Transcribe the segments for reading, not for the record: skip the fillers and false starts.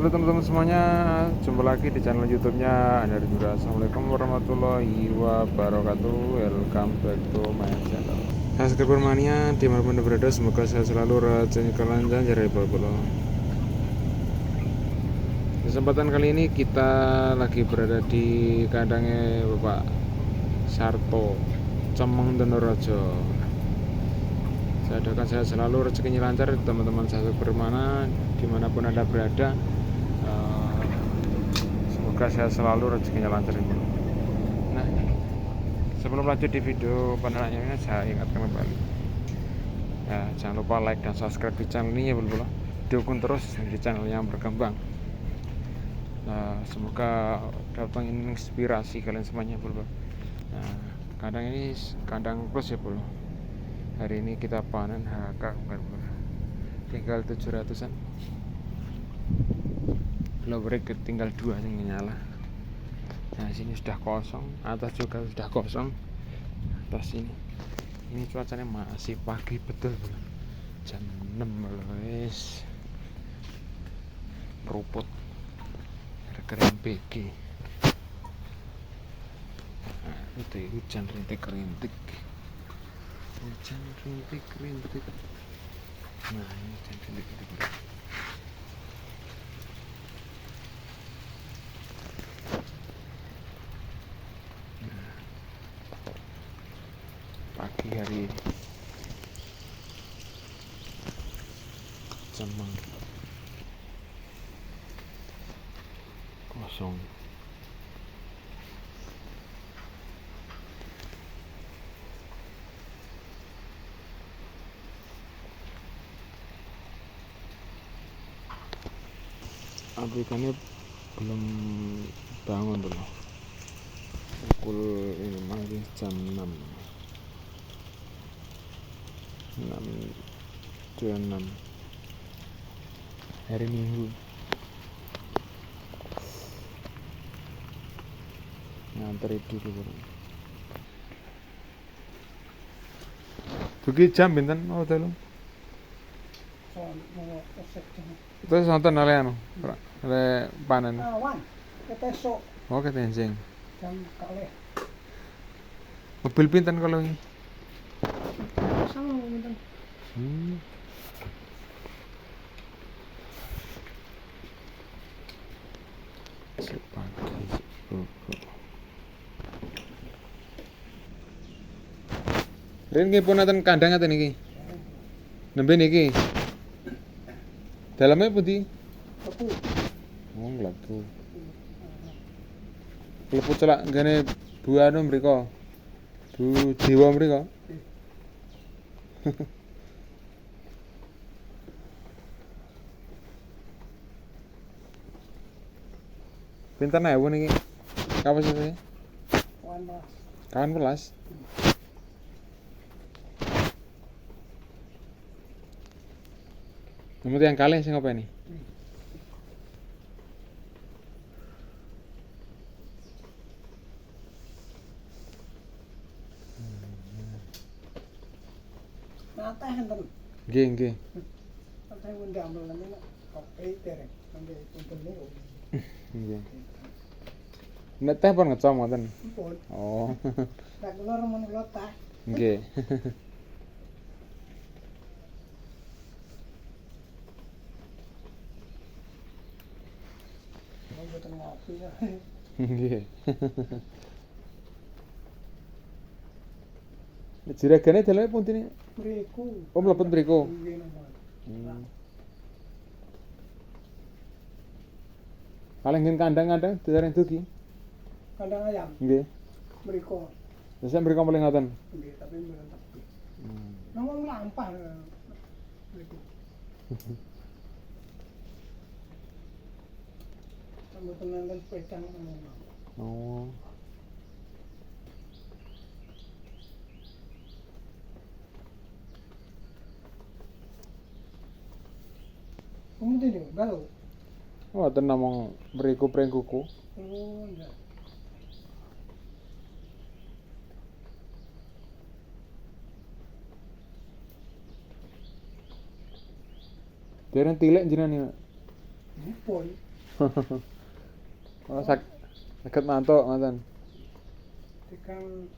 Halo teman-teman semuanya, jumpa lagi di channel YouTube-nya Andar Jura. Assalamualaikum warahmatullahi wabarakatuh. Welcome back to my channel. Subscriber mania dimanapun Anda berada, semoga sehat selalu, rezekinya lancar, jari bolo. Kesempatan kali ini kita lagi berada di kandangnya Bapak Sarto, Cemeng Donorejo. Saya doakan sehat selalu, rezekinya lancar teman-teman subscriber mana dimanapun Anda berada. Semoga sehat selalu, rezekinya lancar ibu. Nah, sebelum lanjut di video penerangannya, saya ingatkan kembali ya, jangan lupa like dan subscribe di channel ini ya bulu. Dukung terus di channel yang berkembang. Nah, semoga dapat menginspirasi kalian semuanya bulu. Nah, kandang ini kandang plus ya bulu. Hari ini kita panen HK bukan bulu. Tinggal 700-an. Break tinggal 2 yang nyala. Nah, sini sudah kosong, atas juga sudah kosong. Atas ini cuacanya masih pagi betul, bro. Jam 6 guys. Meruput. Keren PG. Nah, itu hujan rintik-rintik. Hujan rintik-rintik. Nah, ini hujan rintik-rintik, bro. Pagi hari Cemeng kosong. Apikannya belum bangun dulu. Pukul ini masih jam 6 26 hari Minggu. Ngantri dulu bro. Dugi jam pinten mau telu? Terus nonton oleh anu, oleh panen. Awan, ketesok Oh, ketenjing. jam kalih. Mobil pinten kalau ini? Sama ngomong. Sepagi sepupu. Rin nggih punaten kandang ngaten iki. Nembe niki. Dalamnya pundi? Aku Oh, nglaku. Klepu celak nggene Bu anu mriko. Bu Dewa mriko. Pinten ewu niki? Kapasitasnya? wan mas. Kawan belas. Nomor yang kalih sing apa ini? Nate enten. Nggih, nggih. Nate mun diambil nang kopi tereng. Nang punten niku. Nggih. Nek teh pun ngecom ngoten. Pun. Oh. Nek kula remen kula teh. Nggih. Kula boten ngopi ya. Nggih. Jiragane daleme pundi nih? Mriku. Oh, mlebet mriku. Nggih nang. Paling ngin kandang-kandang dereng dugi. Kandang ayam. Nggih. Mriku. Terus mriko paling ngoten. Nggih, tapi mboten tepi. Nang lampah. Mriku. Mboten nenten pedang ngono. Oh. Kemudian niku galau. Ngoten namung mriku pring kuku. Oh, iya. Dereng tilek jenengan. Pun. Oh, saged mantuk ngoten. Tekan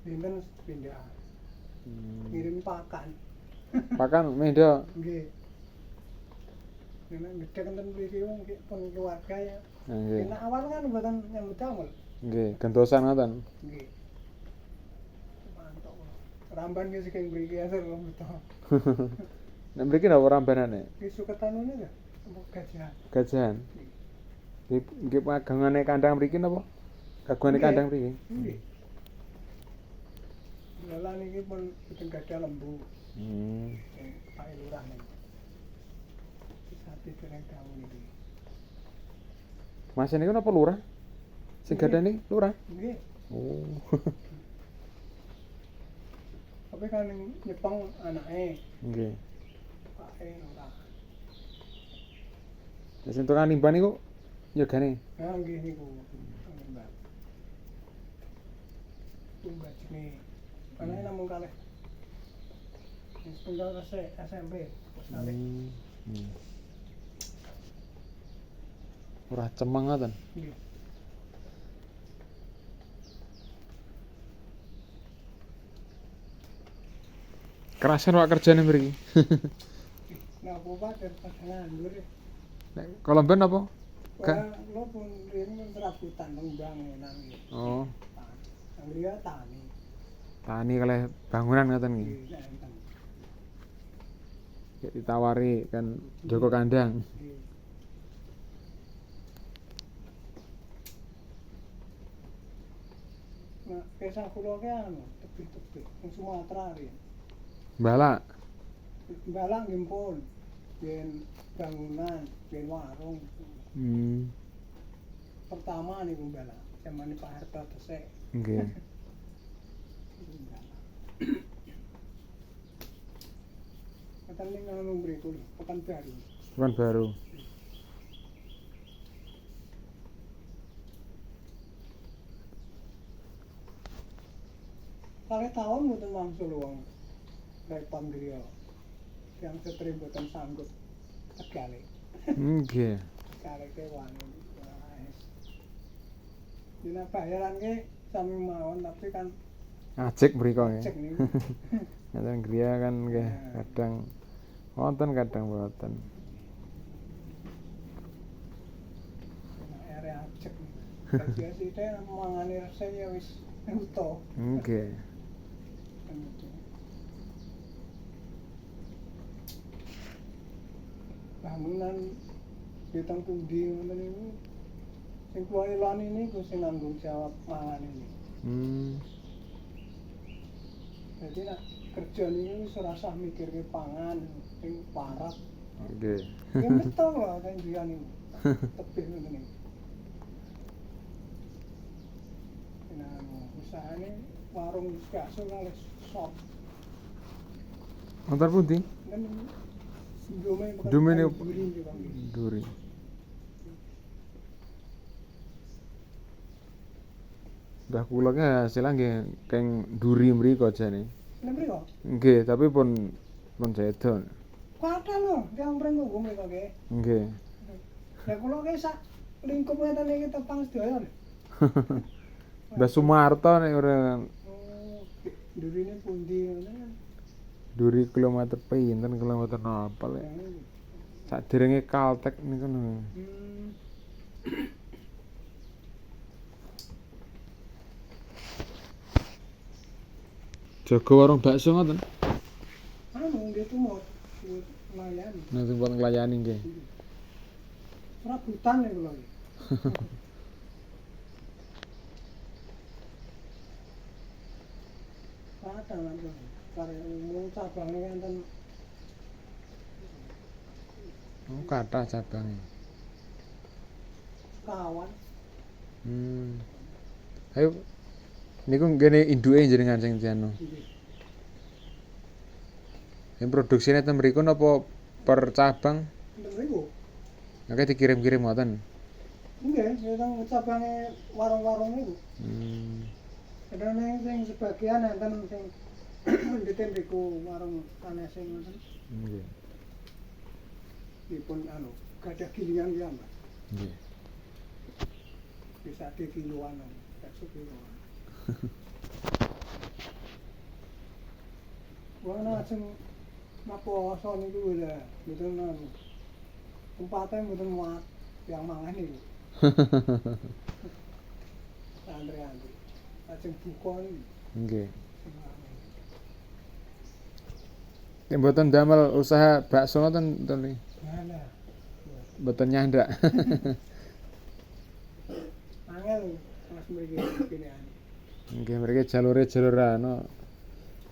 dinten pindah ngirim pakan. Pakan medo. Nggih. Nek gedhe enten mriki wong pun keluarga ya. Nggih. Nek awal kan mboten nyambut damel. Nggih, gentosan ngoten. Nggih. Mantap. Ramban ki saking mriki asal beto. Nek mriki napa rambanane? Ki suketanune ya. Gajahan. Gajahan. Nggih pagangane kandang mriki napa? Kagungane Nggih. kandang mriki. Nggih. Lala niki pun boten gadah lembu. Pak Lurah niki. Sate dereng tahu niki. Mas niku napa lurah? Sing gadah niki lurah. Nggih. Oh. Tapi kan nyepeng anake. Nggih. Pak Lurah. Lah sing tukang nimban niku yogane. Nah, nggih niku. Mbak. Mbak jenenge. Anake namung kalih. Wis tunggal SMP. Kalih. Ora cemeng ngoten. Nggih. Kerasan wak kerjane mriki. Nah, apa daripada nganggur. Nek Kolomben apa? Wah, lo pun ini serabutan nembang nang. Oh, Angria tani. tani kalih bangunan ngoten nggih. Nggih, enten. Ya ditawari kan Joko Kandang. Nggih. Nah, kisah kula ki anu, tebih-tebih ning Sumatera ri. Balak. Balang nggih pun. Yen bangunan, yen warung. Pertama niku balang. Zamane Pak Harto tesek. Nggih. Katan ning anu mriku lho, Pekanbaru. Bukan baru. Kali tahun mboten wangsul wong repot griya. Yang setri mboten sanggup tegale. Nggih. Kali ke wani. Dina bayaran ke sami mawon tapi kan Ajek mriko nggih. cek niku. Kadang griya kan nggih kadang wonten kadang boten. Area cek. Kerja sithik mangane resik ya wis utuh. Nggih. Bangunan ditang pundi ngoten niku. Sing kula elani niku sing nanggung jawab mangan ini. Jadi nak kerja niku wis ora usah mikirke pangan sing parah. Nggih. Ya betul lah kan dia niku. Tebih ngoten niku. Nah, usahane warung bakso kali sop. Wonten pundi? Kan Dume Dume niku duri juga nggih. Duri. Dah kula ki hasil nggih keng duri mriko jane. Lha mriko? Nggih, tapi pun sedo. Kathah lho, yang mreng kok mriko nggih. Nggih. Lah kula ki sak lingkup ngeten iki tepang sedaya lho. Mbah Sumarto nek ora Oh, durine pundi ngono kan. duri kilometer pinten kilometer napa lek. Saderenge Kaltek niku lho. Jaga warung bakso ngoten. Anu nggih tumut. Layani. Nang tempat nglayani nggih. Serabutan nih kula iki. Padahal lho. Kare umum cabangnya enten Oh, kathah cabange. kawan. Ayo niku ngene induke jenengan sing dianu. Yang produksine ten mriku napa per cabang? Mriku. Nek dikirim-kirim ngoten. Nggih, teng cabange warung-warung niku. Kadane sing sebagian enten sing mendete mriku warung sanesing ngoten. Nggih. Dipun anu, gadah gilingan ya, Mbak. Nggih. Bisa di kiloan, bakso kiloan. Wah, langsung napa rasa niku lho, mboten anu. Tempatnya mboten muat yang mangan niku. Antri-antri. Lajeng buka niku. Nggih. Nek mboten damel usaha bakso ngoten to niki. Mana? Mboten nyandak. Angel Mas mriki pilihan. Nggih mriki jalur anu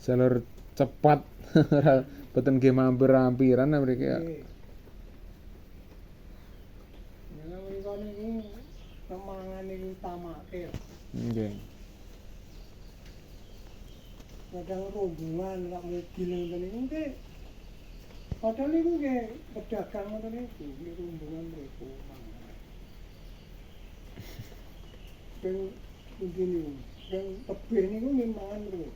jalur cepat. Ora mboten nggih mampir-ampiran mriki. Nggih. Ya mriko niki kemangan niku utamake. Nggih. Kadang rombongan lak mobil ngoten niku nggih. Padahal niku nggih pedagang ngoten niku, nggih rombongan mriku. Ping pundi niku? Ping tebih niku nggih mangan mriku.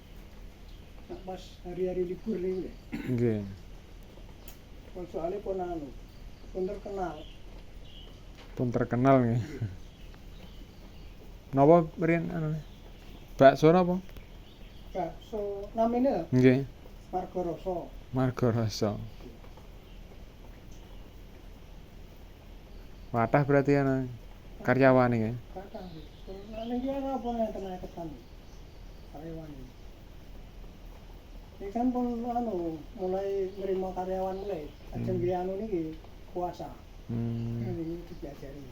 Nak pas hari-hari libur niku lho. Nggih. Soalnya pun anu, pun terkenal. Pun terkenal nggih. Napa mriyen anune? Bakso napa? Bakso namanya Nggih. Margo Rasa. Margo Rasa. Wathah berarti ana karyawane nggih. Kakak, niki ana apa nek kena ketan? Karyawan. Ini kan pun anu mulai nerima karyawan mulai. Ajeng nggih anu niki puasa. Ini diajari.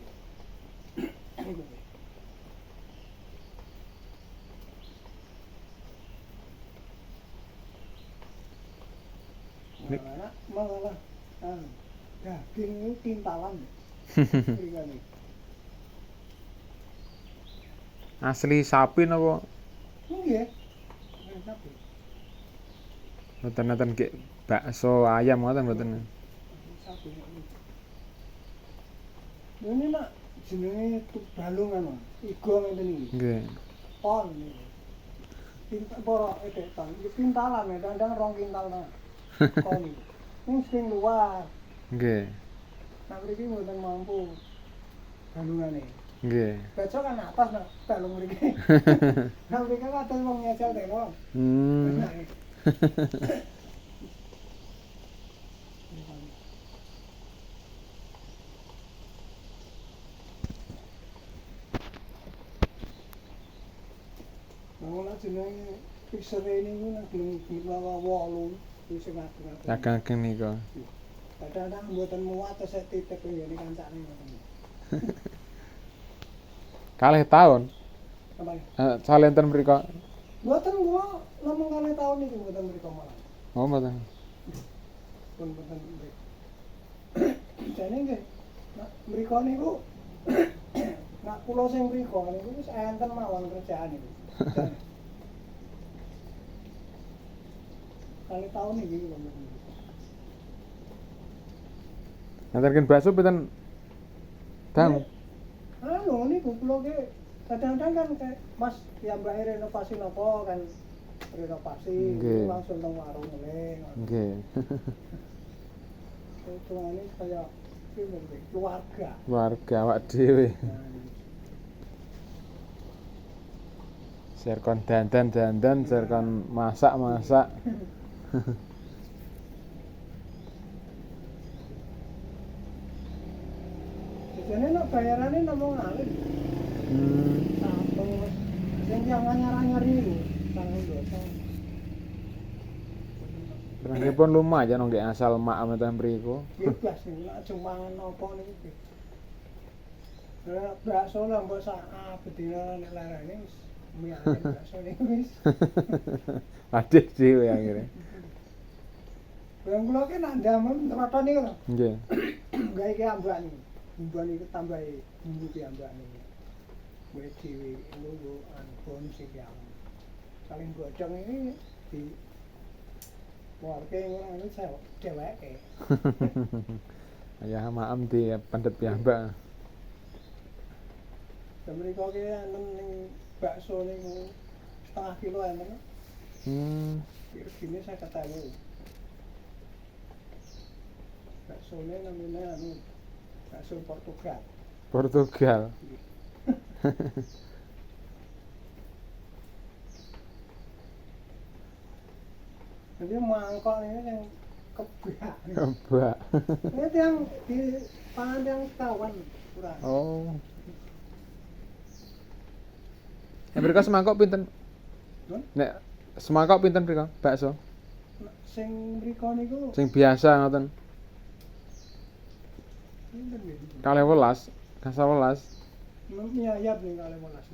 Malah daging itu tintalan. Ini. Asli sapi napa? Nggih. Sapi. Mboten nonton bakso ayam ngoten mboten. Sapi. Ini nak jenenge balung anu, iga ngeten iki. Nggih. Pon. Para etekan, pintalan ya, kadang 2 kintal nah. Pon. Ini sing luar. Nggih. Nah mriki mboten mampu balungane. Nggih. Besok kan atas nah, balung mriki. Nah mriki kan atas wong nyecel telo. Ora jenenge fisere niku nang gelem lawa 8 wis ngagem-agem. Ageng nika. Kadang-kadang mboten muat tesih titik nggone kancane ngoten. Kalih taun. Apa? Salenten mriko. Mboten kula namung kalih taun niku mboten mriko malah. Oh mboten. Pun mboten mriko. Jane nggih. Nak mriko niku nak kula sing mriko niku wis enten mawon kerjaan niku. Kalih taun iki kula mriko. Ngantarken bakso pinten dang? Anu niku kula ki kadang-kadang kan kayak Mas piyambake renovasi napa kan renovasi Nggih. langsung teng warung meneh. Nggih. Hitungane kaya iki keluarga. Keluarga awak dhewe. Nah, Share kon dandan, share kon masak. Biasanya nak bayarane namung ngalih. Satu sing yang anyar-anyar niku tanggung dosa. Terangipun lumayan nggih asal mak meten mriku. Bebas niku nak cuma napa niku. Lah bakso lah mbok sak bedina nek larane wis miyane bakso niku wis. Adik dhewe akhire. Lah kula ki nak ndamel rata niku lho. Nggih. Gawe ki ambak niku. Bumbuan iku tambahi bumbu ki ambak niku. Kowe dhewe lho bonus iki aku. Saling godhong ini di warga ora anu dheweke. Ayah maem di pendet piyambak. Mriko ki enten ning bakso niku setengah kilo enten. Regine 50.000. Baksone namanya anu bakso Portugal. Portugal. Jadi mangkok ini yang kebak. Kebak. Ini yang di pangan yang kawan kurang. Oh. Mereka semangkok pinten? Hah? Nek semangkok pinten mriko? Bakso. Sing mriko niku Sing biasa ngoten. pinten nggih? 12, gangsal 12. Nyayap nih kali molas.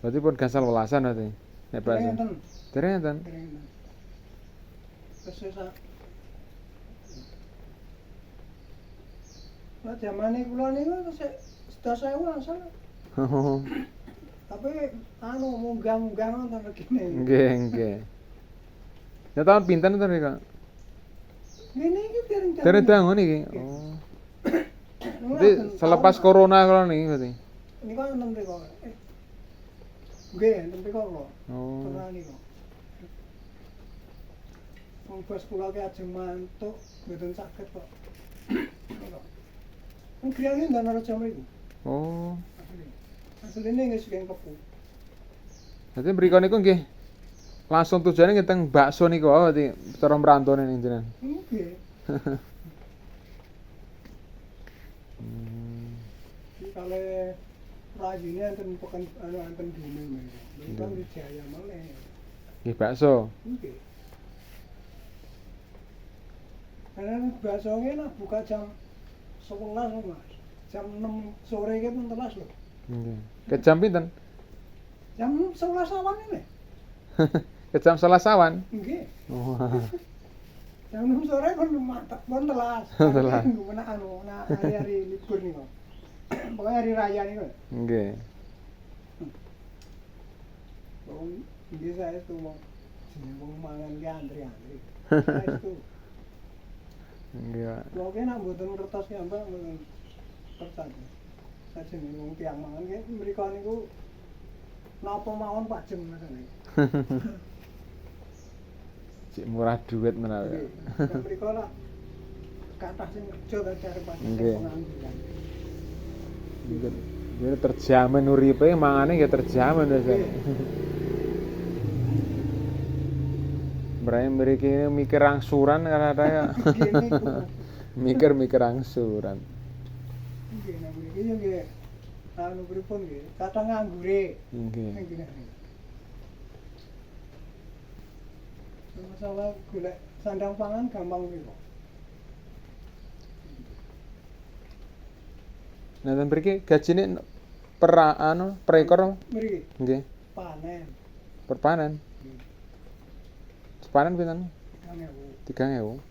Berarti pun gangsal 12-an berarti. Nek bakso. Enten. Dereng enten. Kesesa. Nah, zamane kula niku sik 10.000 asal. Tapi anu munggah-munggah nonton regine. Nggih. Ya tahun pinten to mriko? Ngene iki dereng Dereng dangun iki. Oh. Jadi selepas corona kalau nih berarti. Niku enten mriko. Nggih, enten mriko kok. Oh. Pernah niku. Wong bos kula ki ajeng mantuk, mboten saged kok. Wong griyane ndan ora jam iku. Oh. Asline nggih sing kepu. Jadi mriko niku nggih langsung tujuane nggih teng bakso niku wae berarti cara merantone ning jenengan. Nggih. Iki kale rajine enten pekan anu enten dume mriko. Kan di Jaya meneh. Nggih bakso. Nggih. Karena bakso ki nak buka jam 11 Mas. Jam 6 sore ki pun telas lho. Nggih. Ke jam pinten? Jam 11 awan ini. Ke jam 11 awan. Nggih. Oh. Jam 6 sore pun mantap, pun telas. Telas. Mana anu, hari-hari libur nih kok. Pokoknya hari raya nih kok. Nggih. Wong iki saya itu mau jeneng wong mangan ki antri-antri. Saya itu. Nggih, Pak. Lho ki nak mboten ngertos ki ambak mboten kertas. Saya jeneng wong tiyang mangan ki mriko niku napa mawon Pak Jem masane. Cik murah duit menawa. Nggih. Mriko lah kathah sing kerja ta cari Pak Nggih. pengangguran. Jadi terjamin uripe mangane nggih terjamin to, Jan. Berarti mriki mikir angsuran kadang-kadang ya. Gini ku. Mikir angsuran. Nggih, nang mriki yo nggih anu pripun nggih, kadang nganggure. Nggih. Ning kene. Masalah golek sandang pangan gampang piro. Nah, ten mriki gajine per anu per ekor Mriki nggih, panen. per panen. Sepanen pinten? Kan ya, 3.000.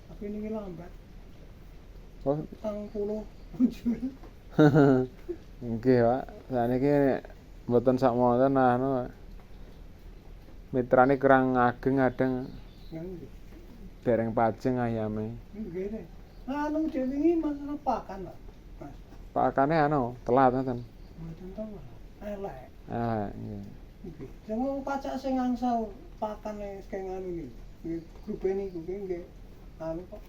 tapi niki lambat. Oh, 40 muncul. nggih, Pak. Saniki mboten sak monten anu. Pak. Mitrane kurang ageng kadang Nggih. dereng pajeng ayame. Nggih deh. Anu dhewe iki masalah pakan, Pak. Mas. Pakane anu, telat ngoten. Mboten to, Mas. Elek. Ah, nggih. Nggih. Sing wong pacak sing angsal pakane sing anu iki. Nggih, grupe niku ki nggih anu kok.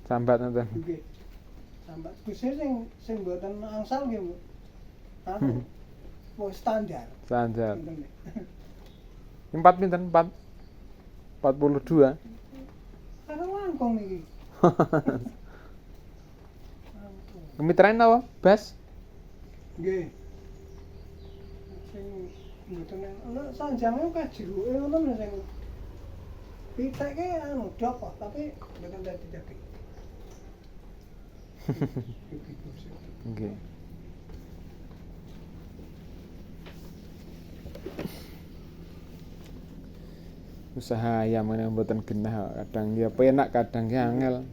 Sambat ngoten. Nggih. Sambat kuse sing mboten angsal nggih. Anu. Wong standar. Standar. Ngoten nggih. 4 pinten? 42. Karo langkung iki. Kemitrane napa? Bas? Nggih. Sing mboten ana sanjange kaya jeruke ngoten lho sing piteke anu dok kok, tapi mboten dadi daging. Nggih. Usaha ayam ini mboten genah, kadang ya penak, kadang ya angel.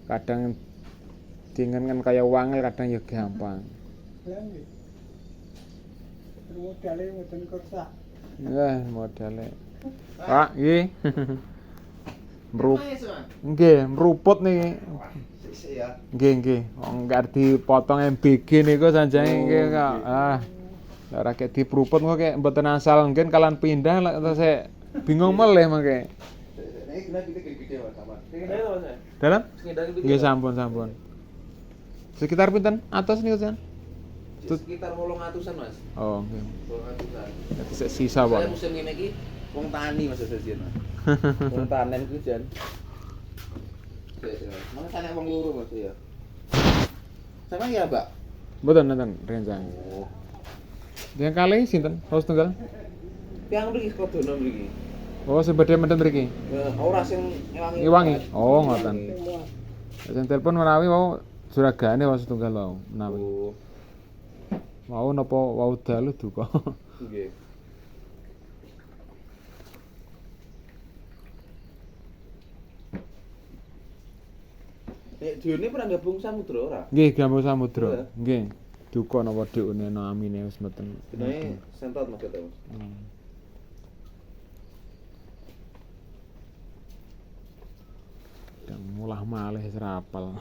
Kadang dingen kan kaya wangel, kadang ya gampang. Lah nggih. Modale mboten kersak. Wah, modale. Pak, nggih. Nggih, meruput niki. Sik ya. Nggih. Wong gak dipotong MBG niku sanjane nggih kok. Ah. Lah ora kek dipruput kok kek mboten asal mungkin kalian pindah lek terus saya bingung meleh mangke. Ini kita gede-gede Mas, sama. Dalam? Nggih sampun. Sekitar pinten? Atas niku Jan? Sekitar 800-an Mas. Oh, nggih. 800-an. Dadi sik sisa Saya wae. musim ngene iki wong tani Mas Sesian. Wong tanen ku Jan. Mana sana wong loro Mas ya. Sama ya, Mbak? Mboten nonton rencang. Oh. Yang kali sinten? Saus tunggal? Yang mriki kodono mriki. Oh, sing badhe menten mriki. Ora sing ngewangi. Ngewangi. Oh, ngoten. Semua. Sing telepon menawi wau juragane saus tunggal wau menawi. Oh. Wau napa wau dalu duka. Nggih. Nek Jone pernah gabung samudra ora? Nggih, Gambung Samudra. Iya. Nggih. Duka napa dhekne no amine wis mboten. Jenenge sentot Mas Mas. Hmm. Dan mulah malih serapal.